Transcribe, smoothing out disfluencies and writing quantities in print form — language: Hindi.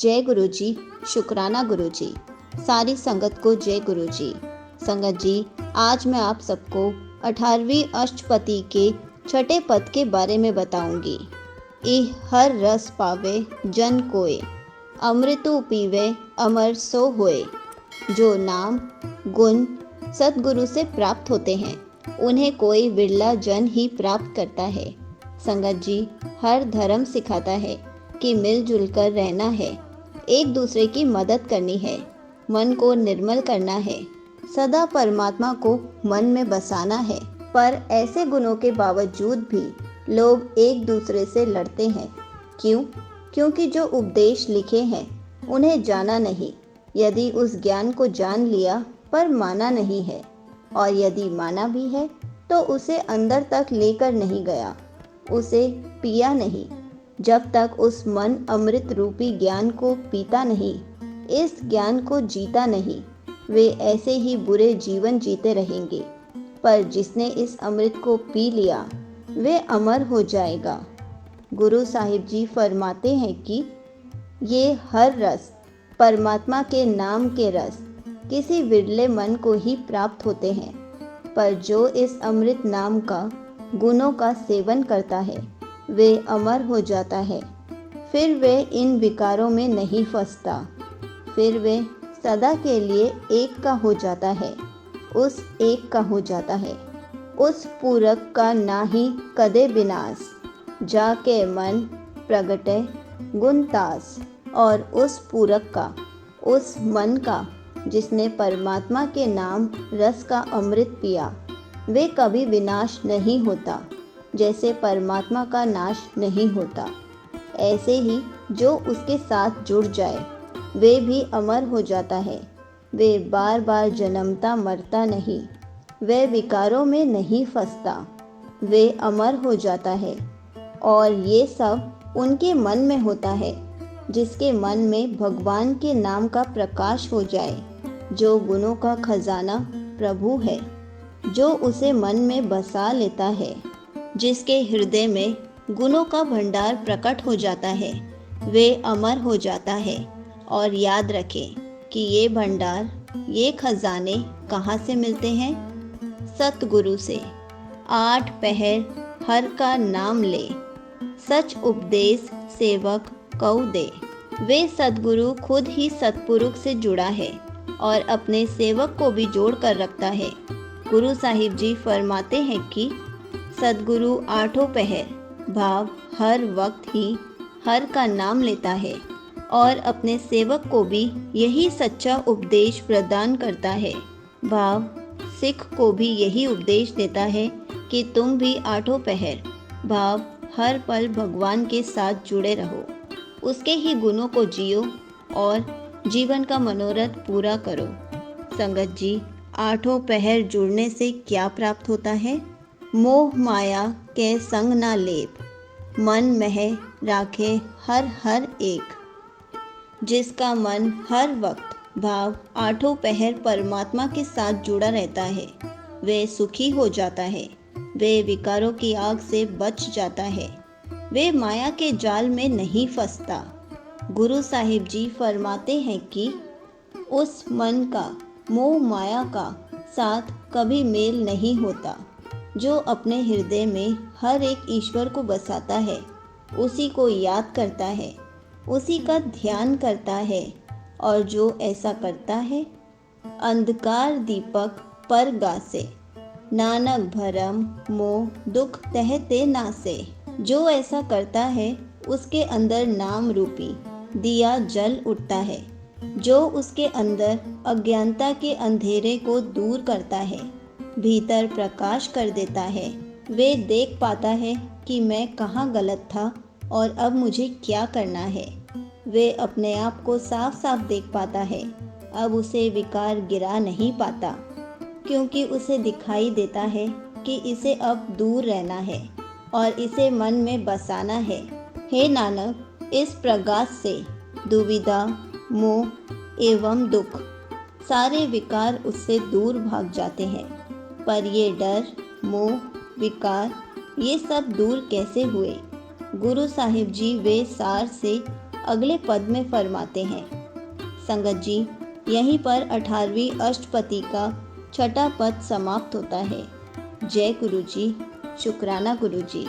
जय गुरु जी। शुक्राना गुरु जी। सारी संगत को जय गुरु जी। संगत जी, आज मैं आप सबको 18वीं अष्टपदी के छठे पद के बारे में बताऊंगी। इह हर रस पावे जन कोय, अमृतु पीवे अमर सो होए। जो नाम गुण सतगुरु से प्राप्त होते हैं उन्हें कोई बिरला जन ही प्राप्त करता है। संगत जी, हर धर्म सिखाता है कि मिलजुल कर रहना है, एक दूसरे की मदद करनी है, मन को निर्मल करना है, सदा परमात्मा को मन में बसाना है। पर ऐसे गुणों के बावजूद भी लोग एक दूसरे से लड़ते हैं। क्यों? क्योंकि जो उपदेश लिखे हैं उन्हें जाना नहीं। यदि उस ज्ञान को जान लिया पर माना नहीं है, और यदि माना भी है तो उसे अंदर तक लेकर नहीं गया, उसे पिया नहीं। जब तक उस मन अमृत रूपी ज्ञान को पीता नहीं, इस ज्ञान को जीता नहीं, वे ऐसे ही बुरे जीवन जीते रहेंगे। पर जिसने इस अमृत को पी लिया वे अमर हो जाएगा। गुरु साहिब जी फरमाते हैं कि ये हर रस परमात्मा के नाम के रस किसी विरले मन को ही प्राप्त होते हैं। पर जो इस अमृत नाम का गुणों का सेवन करता है वे अमर हो जाता है। फिर वे इन विकारों में नहीं फंसता, फिर वे सदा के लिए एक का हो जाता है, उस एक का हो जाता है। उस पूरक का ना ही कदे विनाश, जाके मन प्रगटे गुणतास। और उस पूरक का, उस मन का जिसने परमात्मा के नाम रस का अमृत पिया, वे कभी विनाश नहीं होता। जैसे परमात्मा का नाश नहीं होता, ऐसे ही जो उसके साथ जुड़ जाए वे भी अमर हो जाता है। वे बार बार जन्मता मरता नहीं, वे विकारों में नहीं फंसता, वे अमर हो जाता है। और ये सब उनके मन में होता है जिसके मन में भगवान के नाम का प्रकाश हो जाए, जो गुणों का खजाना प्रभु है, जो उसे मन में बसा लेता है, जिसके हृदय में गुणों का भंडार प्रकट हो जाता है, वे अमर हो जाता है। और याद रखें कि ये भंडार, ये खजाने कहाँ से मिलते हैं? सतगुरु से। 8 पहर हर का नाम ले, सच उपदेश सेवक कऊ दे। वे सतगुरु खुद ही सतपुरुष से जुड़ा है और अपने सेवक को भी जोड़ कर रखता है। गुरु साहिब जी फरमाते हैं कि सतगुरु 8 पहर भाव हर वक्त ही हर का नाम लेता है और अपने सेवक को भी यही सच्चा उपदेश प्रदान करता है। भाव सिख को भी यही उपदेश देता है कि तुम भी 8 पहर भाव हर पल भगवान के साथ जुड़े रहो, उसके ही गुणों को जियो और जीवन का मनोरथ पूरा करो। संगत जी, 8 पहर जुड़ने से क्या प्राप्त होता है? मोह माया के संग ना लेप, मन मह राखे हर हर एक। जिसका मन हर वक्त भाव 8 पहर परमात्मा के साथ जुड़ा रहता है वे सुखी हो जाता है, वे विकारों की आग से बच जाता है, वे माया के जाल में नहीं फंसता। गुरु साहिब जी फरमाते हैं कि उस मन का मोह माया का साथ कभी मेल नहीं होता, जो अपने हृदय में हर एक ईश्वर को बसाता है, उसी को याद करता है, उसी का ध्यान करता है। और जो ऐसा करता है अंधकार दीपक पर गासे, नानक भरम मोह दुख तहते नासे। जो ऐसा करता है उसके अंदर नाम रूपी दिया जल उठता है, जो उसके अंदर अज्ञानता के अंधेरे को दूर करता है, भीतर प्रकाश कर देता है। वे देख पाता है कि मैं कहाँ गलत था और अब मुझे क्या करना है। वे अपने आप को साफ साफ देख पाता है। अब उसे विकार गिरा नहीं पाता, क्योंकि उसे दिखाई देता है कि इसे अब दूर रहना है और इसे मन में बसाना है। हे नानक, इस प्रकाश से दुविधा मोह एवं दुख सारे विकार उससे दूर भाग जाते हैं। पर ये डर मोह विकार ये सब दूर कैसे हुए? गुरु साहिब जी वे सार से अगले पद में फरमाते हैं। संगत जी, यहीं पर 18वीं अष्टपदी का छठा पद समाप्त होता है। जय गुरु जी, शुक्राना गुरु जी।